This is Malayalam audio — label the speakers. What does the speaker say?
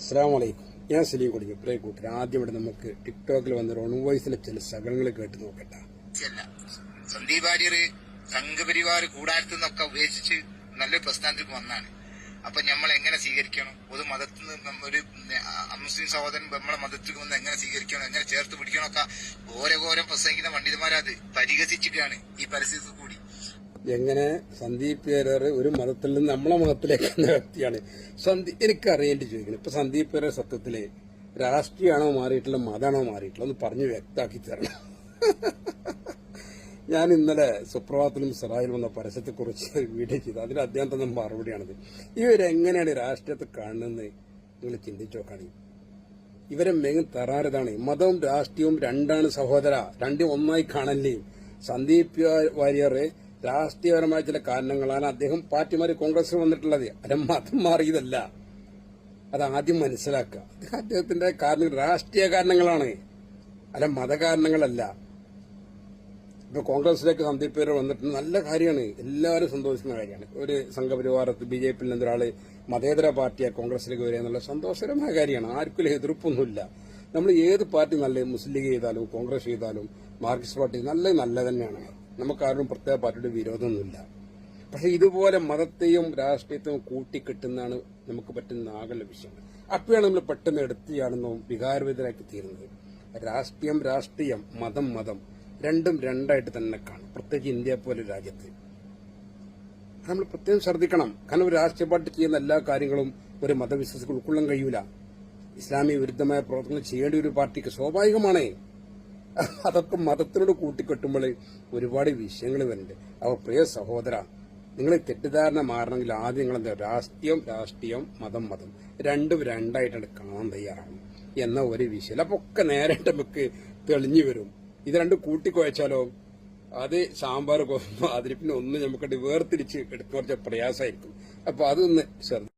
Speaker 1: അസ്സലാമലൈക്കും. ഞാൻ സലീം കൊടുക്കും. പ്രിയ കൂട്ടർ, ആദ്യം ഇവിടെ നമുക്ക് ടിക്ടോക്കിൽ വന്ന റോൺ വോയിസിലെ ചില ശകലങ്ങൾ കേട്ട് നോക്കട്ടെ.
Speaker 2: സന്ദീപ് വാര്യർ സംഘപരിവാർ കൂടാരത്തിൽ നിന്നൊക്കെ ഉപേക്ഷിച്ച് നല്ലൊരു പ്രസ്ഥാനത്തേക്ക് വന്നാണ്. അപ്പൊ നമ്മൾ എങ്ങനെ സ്വീകരിക്കണം? ഒരു മതത്തിൽ നിന്ന് ഒരു മുസ്ലിം സഹോദരൻ നമ്മളെ മതത്തിൽ വന്ന് എങ്ങനെ സ്വീകരിക്കണം, എങ്ങനെ ചേർത്ത് പിടിക്കണമൊക്കെ ഓരോഘോരം പ്രസംഗിക്കുന്ന പണ്ഡിതന്മാരത് പരിഹസിച്ചിട്ടാണ് ഈ പരിസ്ഥിതി കൂടി.
Speaker 1: എങ്ങനെ സന്ദീപ് പേരർ ഒരു മതത്തിൽ നിന്ന് നമ്മളെ മതത്തിലേക്ക് എന്ന വ്യക്തിയാണ്. എനിക്കറിയേണ്ടി ചോദിക്കണം, ഇപ്പൊ സന്ദീപ് പേരർ സത്യത്തില് രാഷ്ട്രീയമാണോ മാറിയിട്ടുള്ള മതമാണോ മാറിയിട്ടുള്ള ഒന്ന് പറഞ്ഞു വ്യക്തമാക്കി തരണം. ഞാൻ ഇന്നലെ സുപ്രഭാതത്തിലും സറായിൽ വന്ന പരസ്യത്തെക്കുറിച്ച് വീഡിയോ ചെയ്തു. അതിന് അദ്ദേഹം തന്ന മറുപടിയാണിത്. ഇവരെങ്ങനെയാണ് രാഷ്ട്രീയത്തെ കാണുന്നത് നിങ്ങൾ ചിന്തിച്ചു നോക്കുകയാണ്. ഇവരെ മെയിൻ തറാരതാണ്. മതവും രാഷ്ട്രീയവും രണ്ടാണ് സഹോദര, രണ്ടും ഒന്നായി കാണല്ലേ. സന്ദീപ് വാര്യർ രാഷ്ട്രീയപരമായ ചില കാരണങ്ങളാണ് അദ്ദേഹം പാർട്ടി മാറി കോൺഗ്രസിൽ വന്നിട്ടുള്ളത്. അല്ല, മതം മാറിയതല്ല. അത് ആദ്യം മനസ്സിലാക്കുക. അദ്ദേഹത്തിന്റെ കാരണം രാഷ്ട്രീയ കാരണങ്ങളാണ്, അല്ല മതകാരണങ്ങളല്ല. ഇപ്പൊ കോൺഗ്രസിലേക്ക് സന്ദീപ് പേര് വന്നിട്ട് നല്ല കാര്യമാണ്, എല്ലാവരും സന്തോഷിക്കുന്ന കാര്യമാണ്. ഒരു സംഘപരിവാരത്തിൽ BJP-യിൽ നിന്നൊരാള് മതേതര പാർട്ടിയെ കോൺഗ്രസിലേക്ക് വരിക എന്നുള്ള സന്തോഷകരമായ കാര്യമാണ്. ആർക്കും എതിർപ്പൊന്നുമില്ല. നമ്മൾ ഏത് പാർട്ടി നല്ല മുസ്ലിം ലീഗ് ചെയ്താലും കോൺഗ്രസ് ചെയ്താലും മാർക്സിസ്റ്റ് പാർട്ടി നല്ല തന്നെയാണ്. നമുക്കാരും പ്രത്യേക പാർട്ടിയുടെ വിരോധമൊന്നുമില്ല. പക്ഷെ ഇതുപോലെ മതത്തെയും രാഷ്ട്രീയത്തെയും കൂട്ടിക്കെട്ടുന്നതാണ് നമുക്ക് പറ്റുന്ന ആകെയുള്ള വിഷയം. അപ്പോഴാണ് നമ്മൾ പെട്ടെന്ന് എടുത്തിയാണെന്നും വികാരവിധരാക്കി തീരുന്നത്. രാഷ്ട്രീയം, മതം രണ്ടും രണ്ടായിട്ട് തന്നെ കാണും. പ്രത്യേകിച്ച് ഇന്ത്യ പോലെ രാജ്യത്ത് നമ്മൾ പ്രത്യേകം ശ്രദ്ധിക്കണം. കാരണം ഒരു രാഷ്ട്രീയ പാർട്ടി ചെയ്യുന്ന എല്ലാ കാര്യങ്ങളും ഒരു മതവിശ്വാസികൾ ഉൾക്കൊള്ളാൻ കഴിയൂല. ഇസ്ലാമിക വിരുദ്ധമായ പ്രവർത്തനങ്ങൾ ചെയ്യേണ്ട ഒരു പാർട്ടിക്ക് സ്വാഭാവികമാണ്. അതൊക്കെ മതത്തിനോട് കൂട്ടിക്കെട്ടുമ്പോൾ ഒരുപാട് വിഷയങ്ങൾ വരുന്നുണ്ട്. അപ്പോൾ പ്രിയ സഹോദര, നിങ്ങൾ തെറ്റിദ്ധാരണ മാറണമെങ്കിൽ ആദ്യം നിങ്ങൾ രാഷ്ട്രീയം, മതം രണ്ടും രണ്ടായിട്ടാണ് കാണാൻ തയ്യാറാണ് എന്ന ഒരു വിഷയം. അപ്പൊ ഒക്കെ നേരെ നമുക്ക് തെളിഞ്ഞു വരും. ഇത് രണ്ടും കൂട്ടിക്കുഴച്ചാലോ അത് സാമ്പാർ അതിന് പിന്നെ ഒന്നും നമുക്ക് വേർതിരിച്ച് എടുക്കാൻ കുറച്ച് പ്രയാസമായിരിക്കും. അപ്പൊ അതൊന്ന് ശ്രദ്ധ